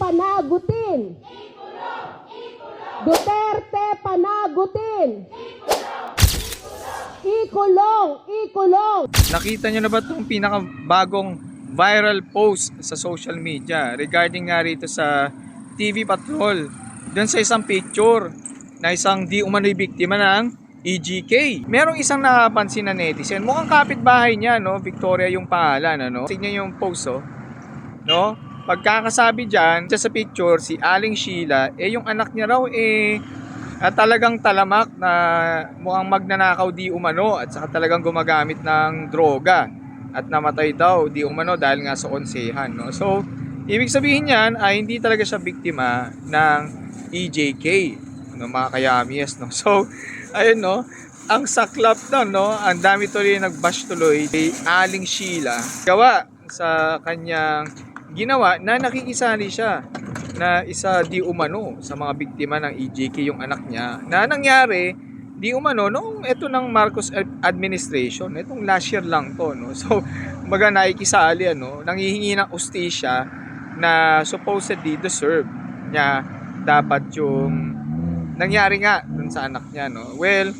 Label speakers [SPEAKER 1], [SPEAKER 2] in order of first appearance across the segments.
[SPEAKER 1] panagutin. Duterte panagutin. Ikulong, ikulong.
[SPEAKER 2] Nakita nyo na ba itong pinakabagong viral post sa social media regarding nga rito sa TV Patrol? Doon sa isang picture na isang di umano'y biktima ng EJK. Merong isang nakapansin na netizen. Mukhang kapitbahay niya, no? Victoria yung pangalan, ano? Tignan yung post, oh. No? Pagkakasabi dyan, sa picture, si Aling Sheila, yung anak niya raw, talagang talamak na mukhang magnanakaw di umano at saka talagang gumagamit ng droga at namatay daw di umano dahil nga sa onsehan, no? So, ibig sabihin niyan ay hindi talaga siya biktima ng EJK, no, mga kayamies, no? So, ayun, no? Ang saklap daw, no? Ang dami tuloy nag-bash tuloy kay Aling Sheila. Gawa sa kanyang ginawa na nakikisali siya na isa di umano sa mga biktima ng EJK yung anak niya na nangyari di umano noong ito ng Marcos administration, itong last year lang to, no? So baga nakikisali, ano, nanghihingi ng ustisya na supposedly deserve niya dapat yung nangyari nga dun sa anak niya, no? Well,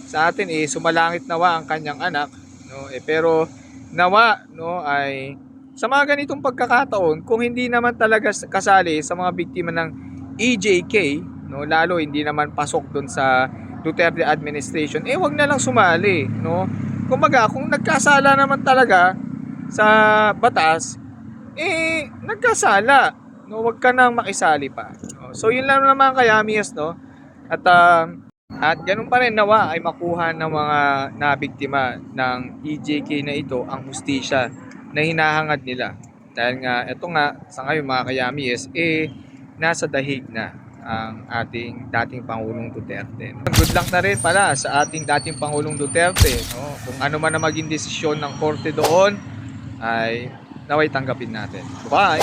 [SPEAKER 2] sa atin sumalangit nawa ang kanyang anak, no? Pero nawa, no, ay sa mga ganitong pagkakataon, kung hindi naman talaga kasali sa mga biktima ng EJK, no, lalo hindi naman pasok doon sa Duterte administration, wag na lang sumali, no? Kumbaga, kung nagkasala naman talaga sa batas, nagkasala, no? Wag ka nang makisali pa, no? So yun lang naman kayamies, no? At ganun pa rin, nawa ay makuha ng mga nabiktima ng EJK na ito ang hustisya na hinahangad nila. Dahil nga, ito nga, sa ngayon mga kayamies, nasa dahig na ang ating dating Pangulong Duterte. Good luck na rin pala sa ating dating Pangulong Duterte, no? Kung ano man na maging desisyon ng korte doon, ay naway tanggapin natin. Bye!